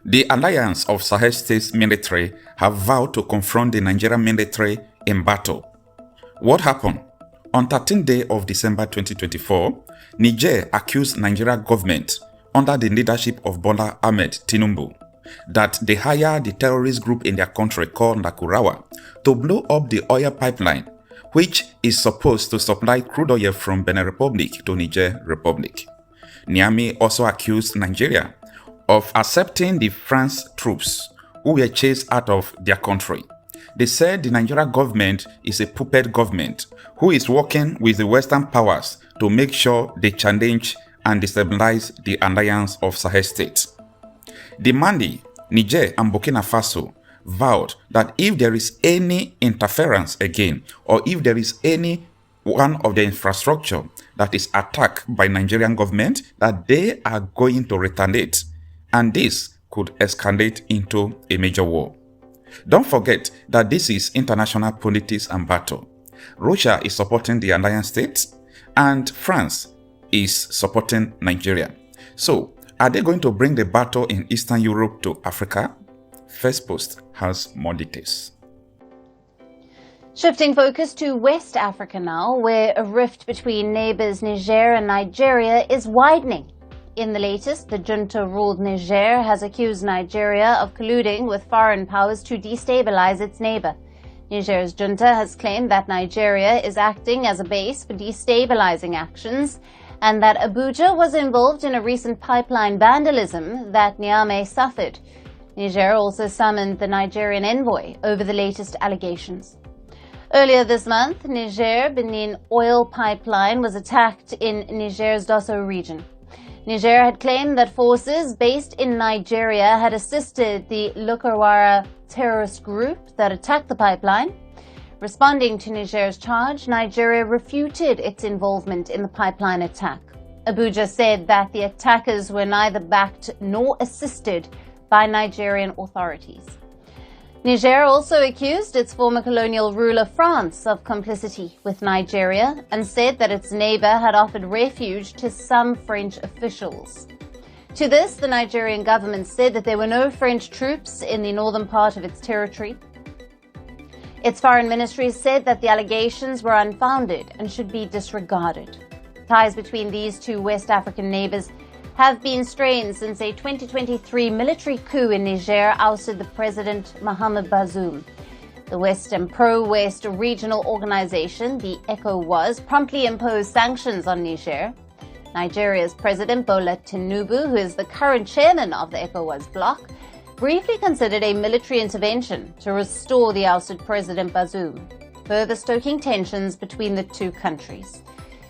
The alliance of Sahel states military have vowed to confront the Nigerian military in battle. What happened? On 13th day of December 2024, Niger accused Nigeria government under the leadership of Bola Ahmed Tinubu that they hired the terrorist group in their country called Nakurawa to blow up the oil pipeline, which is supposed to supply crude oil from Benin Republic to Niger Republic. Niamey also accused Nigeria of accepting the France troops who were chased out of their country. They said the Nigerian government is a puppet government who is working with the Western powers to make sure they challenge and destabilize the alliance of Sahel states. The Mali, Niger, and Burkina Faso vowed that if there is any interference again, or if there is any one of the infrastructure that is attacked by Nigerian government, that they are going to retaliate, and this could escalate into a major war. Don't forget that this is international politics and battle. Russia is supporting the alliance states, and France is supporting Nigeria. So, are they going to bring the battle in Eastern Europe to Africa? First Post has more details. Shifting focus to West Africa now, where a rift between neighbors Niger and Nigeria is widening. In the latest, the junta-ruled Niger has accused Nigeria of colluding with foreign powers to destabilize its neighbor. Niger's junta has claimed that Nigeria is acting as a base for destabilizing actions, and that Abuja was involved in a recent pipeline vandalism that Niamey suffered. Niger also summoned the Nigerian envoy over the latest allegations. Earlier this month, Niger-Benin oil pipeline was attacked in Niger's Dosso region. Niger had claimed that forces based in Nigeria had assisted the Lukarwara terrorist group that attacked the pipeline. Responding to Niger's charge, Nigeria refuted its involvement in the pipeline attack. Abuja said that the attackers were neither backed nor assisted by Nigerian authorities. Niger also accused its former colonial ruler France of complicity with Nigeria and said that its neighbor had offered refuge to some French officials. To this, the Nigerian government said that there were no French troops in the northern part of its territory. Its foreign ministry said that the allegations were unfounded and should be disregarded. Ties between these two West African neighbors have been strained since a 2023 military coup in Niger ousted the president Mohamed Bazoum. The West and pro-West regional organization, the ECOWAS, promptly imposed sanctions on Niger. Nigeria's President Bola Tinubu, who is the current chairman of the ECOWAS bloc, briefly considered a military intervention to restore the ousted President Bazoum, further stoking tensions between the two countries.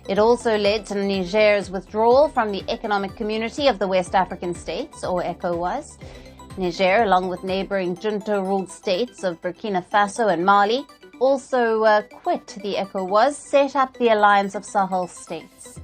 It also led to Niger's withdrawal from the Economic Community of the West African States, or ECOWAS. Niger, along with neighboring junta-ruled states of Burkina Faso and Mali, also quit the ECOWAS, set up the Alliance of Sahel States.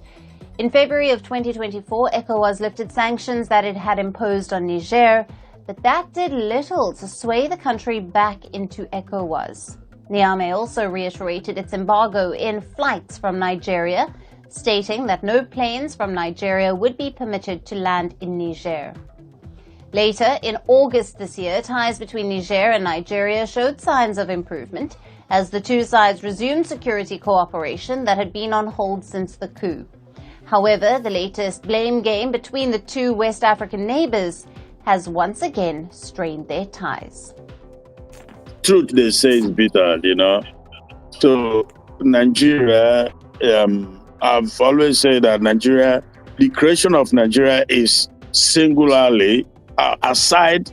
In February of 2024, ECOWAS lifted sanctions that it had imposed on Niger, but that did little to sway the country back into ECOWAS. Niamey also reiterated its embargo in flights from Nigeria, stating that no planes from Nigeria would be permitted to land in Niger. Later, in August this year, ties between Niger and Nigeria showed signs of improvement as the two sides resumed security cooperation that had been on hold since the coup. However, the latest blame game between the two West African neighbors has once again strained their ties. Truth, they say, is bitter, So Nigeria, I've always said that Nigeria, the creation of Nigeria is singularly, aside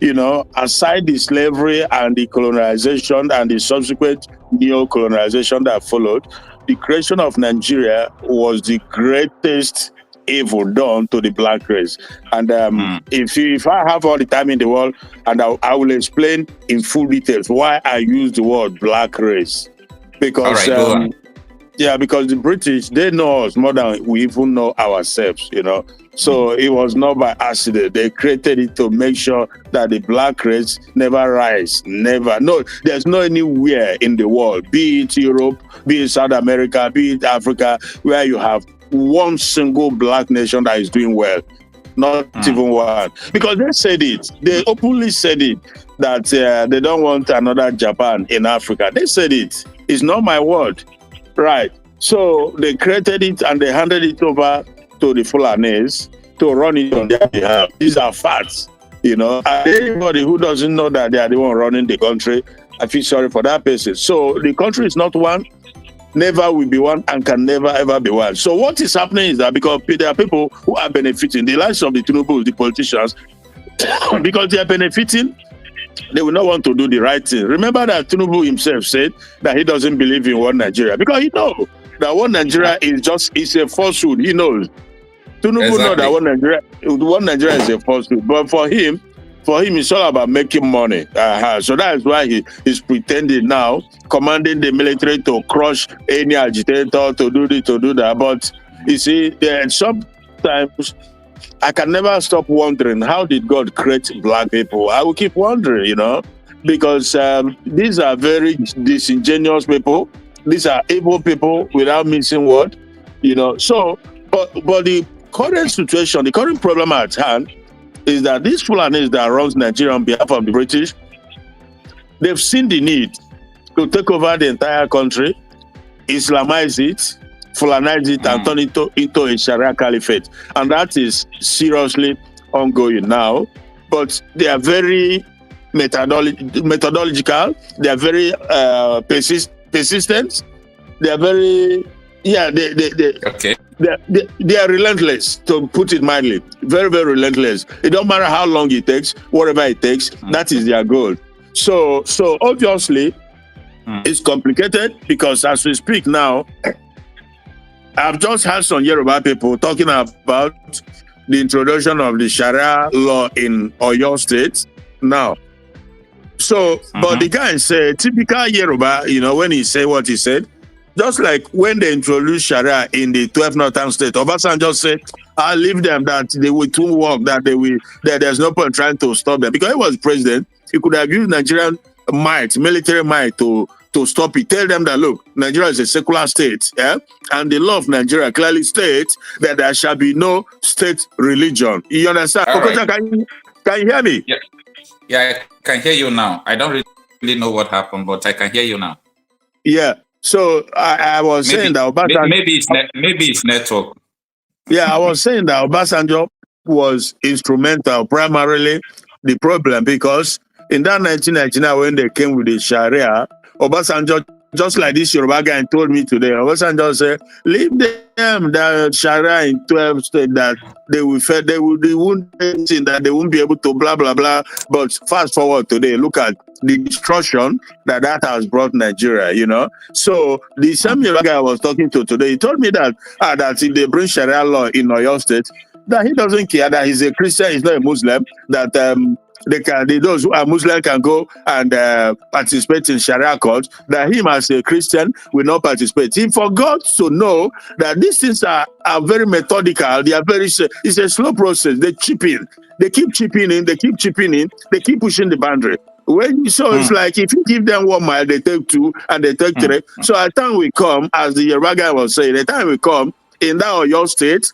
the slavery and the colonization and the subsequent neo-colonization that followed, the creation of Nigeria was the greatest evil done to the black race. And if I have all the time in the world, and I will explain in full details why I use the word black race. Because because the British, they know us more than we even know ourselves, So it was not by accident. They created it to make sure that the black race never rise, never. No, there's no anywhere in the world, be it Europe, be it South America, be it Africa, where you have one single black nation that is doing well. not even one. Because they said it. They openly said it that they don't want another Japan in Africa. They said it. It's not my word. Right. So they created it and they handed it over to the Fulanese to run it on their behalf. These are facts. You know, and anybody who doesn't know that they are the one running the country, I feel sorry for that person. So the country is not one, never will be one, and can never ever be one. So what is happening is that because there are people who are benefiting, the likes of the Tinubu, the politicians, because they are benefiting, they will not want to do the right thing. Remember that Tinubu himself said that he doesn't believe in one Nigeria because he knows that one Nigeria is a falsehood. He knows. Tinubu knows that one Nigeria is a falsehood. But for him, it's all about making money. So that's why he's pretending now, commanding the military to crush any agitator, to do this, to do that. But you see, sometimes I can never stop wondering, how did God create black people? I will keep wondering, you know, because these are very disingenuous people. These are evil people without missing word, you know. So, but the current situation, the current problem at hand is that these Fulanis that runs Nigeria on behalf of the British, they've seen the need to take over the entire country, Islamize it, Fulanize it, and turn it into a Sharia caliphate. And that is seriously ongoing now. But they are very methodological, they are very persistent, they are very, they are relentless, to put it mildly. Very, very relentless. It don't matter how long it takes, whatever it takes, that is their goal. So obviously, it's complicated because as we speak now, I've just had some Yoruba people talking about the introduction of the Sharia law in Oyo State now. So, but the guy said, typical Yoruba, you know, when he said what he said, just like when they introduced Sharia in the 12 northern state, Obasanjo said, I'll leave them, that they will too work, that there's no point trying to stop them. Because he was president, he could have used Nigerian might, military might to stop it. Tell them that, look, Nigeria is a secular state, and the law of Nigeria clearly states that there shall be no state religion. You understand? Okocha, right. Can you hear me? Yeah, I can hear you now. I don't really know what happened, but I can hear you now. Yeah. So I was saying that Obasanjo... Maybe it's network. Yeah, I was saying that Obasanjo was instrumental, primarily the problem, because in that 1999, when they came with the Sharia, Obasanjo, just like this Yoruba guy told me today, Obasanjo said, leave them the Sharia in 12 states, that they won't be able to blah, blah, blah. But fast forward today, look at the destruction that has brought Nigeria, you know. So the same Yoruba guy I was talking to today, he told me that if they bring Sharia law in Oyo State, that he doesn't care, that he's a Christian, he's not a Muslim, that those who are Muslim can go and participate in Sharia court, that him as a Christian will not participate. He forgot to know that these things are very methodical. They are it's a slow process. They keep chipping in, they keep pushing the boundary. It's like if you give them 1 mile, they take 2 and they take 3. So at the time we come, as the Yoruba guy was saying, the time we come in that Oyo State,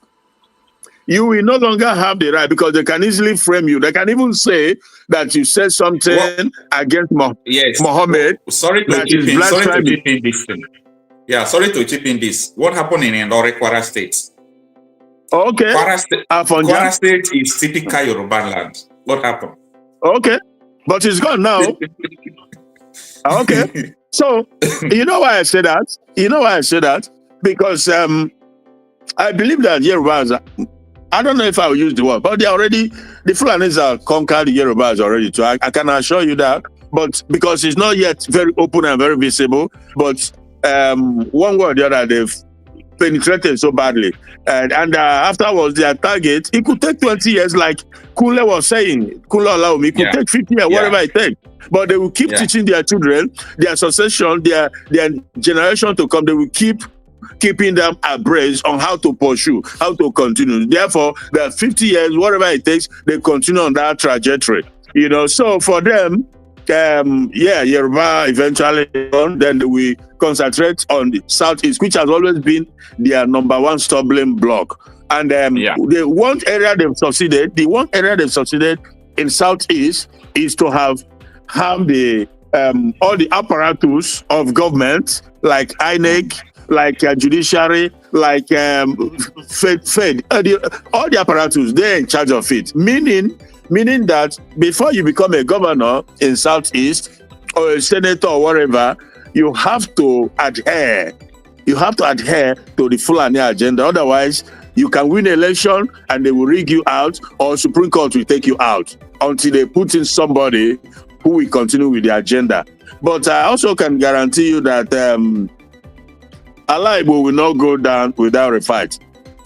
you will no longer have the right, because they can easily frame you. They can even say that you said something against Mohammed. Sorry to chip in this thing. Yeah, sorry to chip in this. What happened in Indore, Kwara State? Okay. Kwara State is typical Yoruba land. What happened? Okay. But it's gone now. Okay. So, you know why I say that? Because I believe that Yorubas, I don't know if I will use the word, but the Fulanis have conquered the Yorubas already. So I can assure you that. But because it's not yet very open and very visible, but one way or the other, they've penetrated so badly. And afterwards, their target, it could take 20 years, like Kule was saying. Kule Olaomi, it could take 50 years, whatever it takes. But they will keep teaching their children, their succession, their generation to come. They will keeping them abreast on how to pursue, how to continue. Therefore, the 50 years, whatever it takes, they continue on that trajectory. You know, so for them, Yoruba eventually, then we concentrate on the Southeast, which has always been their number one stumbling block. And the one area they've succeeded, in Southeast is to have the all the apparatus of government, like INEC, like judiciary, like Fed, all the apparatus, they're in charge of it. Meaning that before you become a governor in Southeast or a senator or whatever, you have to adhere. You have to adhere to the Fulani agenda. Otherwise, you can win election and they will rig you out, or Supreme Court will take you out until they put in somebody who will continue with the agenda. But I also can guarantee you that Allah will not go down without a fight.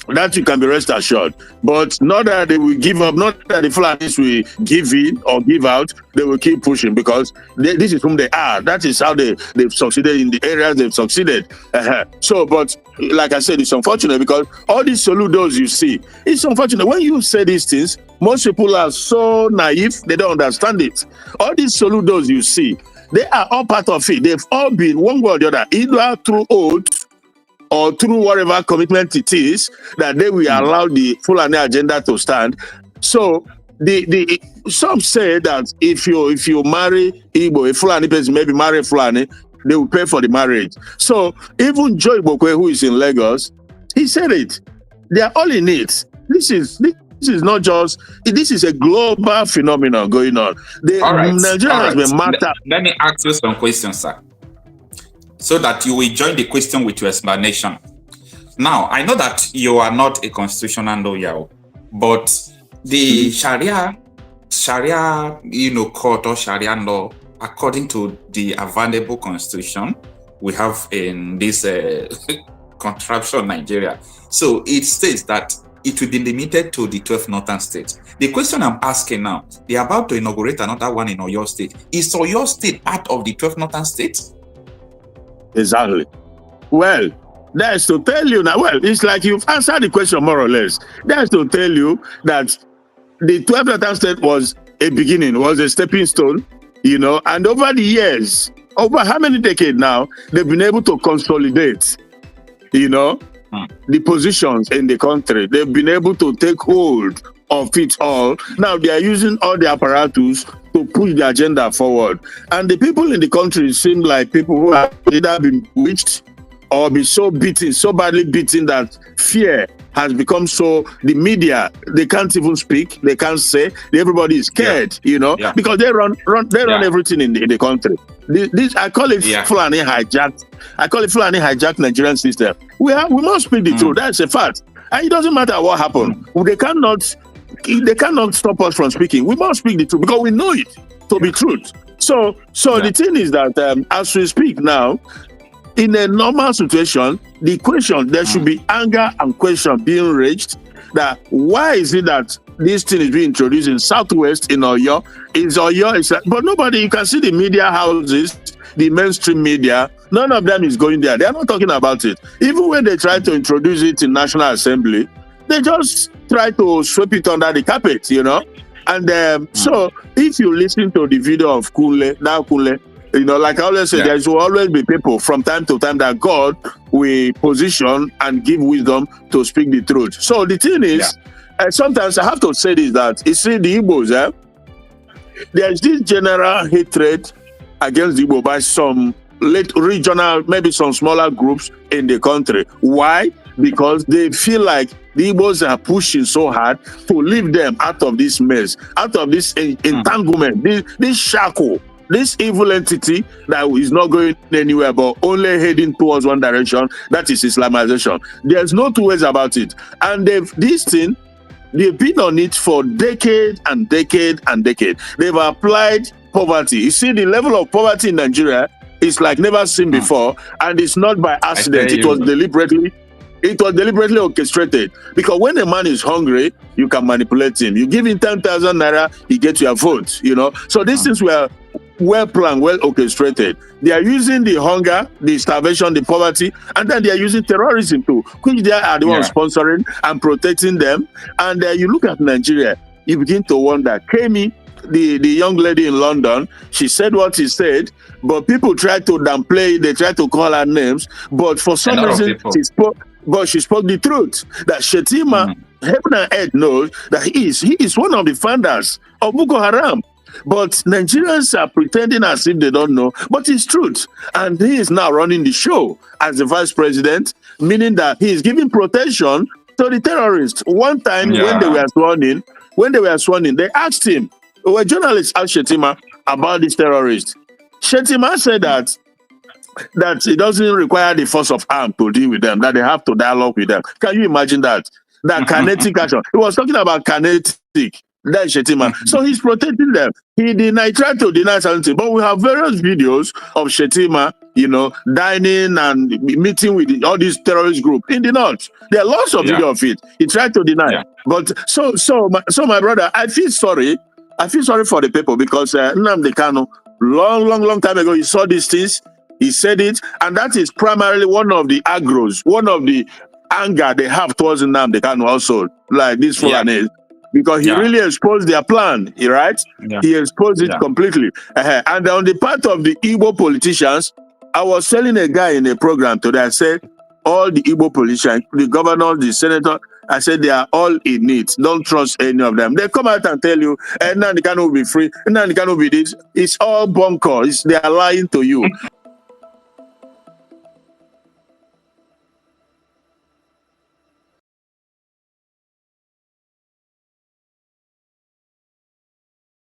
That you can be rest assured. But not that they will give up, not that the Fulanis will give in or give out, they will keep pushing, because this is whom they are. That is how they've succeeded in the areas they've succeeded. So, but like I said, it's unfortunate because all these soludos you see, it's unfortunate. When you say these things, most people are so naive, they don't understand it. All these soludos you see, they are all part of it. They've all been, one way or the other, either through oath or through whatever commitment it is, that they will allow the Fulani agenda to stand. So the some say that if you marry Igbo, a Fulani person, maybe marry Fulani, they will pay for the marriage. So even Joe Ibokwe, who is in Lagos, he said it. They are all in it. This is not just, this is a global phenomenon going on. Nigeria has been marked up. Let me ask you some questions, sir, so that you will join the question with your explanation. Now, I know that you are not a constitutional lawyer, but the Sharia, court or Sharia law, according to the available constitution we have in this contraption Nigeria. So it states that it will be limited to the 12 northern states. The question I'm asking now, they're about to inaugurate another one in Oyo State. Is Oyo State part of the 12 northern states? Exactly. Well, that's to tell you now. Well, it's like you've answered the question more or less. That's to tell you that the 12th northern state was a beginning, was a stepping stone, and over the years, over how many decades now, they've been able to consolidate, the positions in the country. They've been able to take hold of it all. Now they are using all the apparatus to push the agenda forward. And the people in the country seem like people who have either been bewitched or be so beaten, so badly beaten that fear has become so, the media, they can't even speak, they can't say, everybody is scared, because they run everything in the country. This I call it Fulani hijacked. I call it Fulani hijacked Nigerian system. We must speak the truth. That's a fact. And it doesn't matter what happened. They cannot stop us from speaking. We must speak the truth because we know it to be truth. So the thing is that as we speak now, in a normal situation, the question, there should be anger and question being raised that why is it that this thing is being introduced in Southwest, in Oyo, but nobody, you can see the media houses, the mainstream media, none of them is going there. They are not talking about it. Even when they try to introduce it in National Assembly, they just try to sweep it under the carpet, And so if you listen to the video of Kunle, like I always say, there will always be people from time to time that God will position and give wisdom to speak the truth. So the thing is, sometimes I have to say this, that you see the Igbos, there's this general hatred against the Igbo by some regional, maybe some smaller groups in the country. Why? Because they feel like the Igbos are pushing so hard to leave them out of this mess, out of this entanglement, this shackle, this evil entity that is not going anywhere but only heading towards one direction, that is Islamization. There's no two ways about it. And they've been on it for decade and decade and decade. They've applied poverty. You see, the level of poverty in Nigeria is like never seen before, and it's not by accident. It was deliberately orchestrated. Because when a man is hungry, you can manipulate him. You give him 10,000 naira, he gets your vote. So these things were well planned, well orchestrated. They are using the hunger, the starvation, the poverty, and then they are using terrorism too, which they are the ones sponsoring and protecting them. And you look at Nigeria, you begin to wonder. Kemi, the young lady in London, she said what she said, but people try to downplay, they try to call her names, but for some reason she spoke. but she spoke the truth. That Shetima, heaven and earth knows that he is one of the founders of Boko Haram. But Nigerians are pretending as if they don't know, but it's truth. And he is now running the show as the vice president, meaning that he is giving protection to the terrorists. One time when they were sworn in, they asked him, well, journalists asked Shetima about this terrorist. Shetima said that it doesn't require the force of arm to deal with them, that they have to dialogue with them. Can you imagine that? That kinetic action. He was talking about kinetic. That's Shetima. So he's protecting them. He tried to deny something, but we have various videos of Shetima, dining and meeting with all these terrorist groups in the north. There are lots of videos of it. He tried to deny. Yeah. But so my brother, I feel sorry. I feel sorry for the people because Nnamdi Kanu, long time ago, he saw these things. He said it, and that is primarily one of the aggros, one of the anger they have towards Nnamdi Kanu also, like this Fulani. Because he really exposed their plan, right? Yeah. He exposed it completely. And on the part of the Igbo politicians, I was telling a guy in a program today, I said, all the Igbo politicians, the governor, the senator, I said they are all in it. Don't trust any of them. They come out and tell you, Nnamdi Kanu will be free, Nnamdi Kanu will be this. It's all bunker. They are lying to you.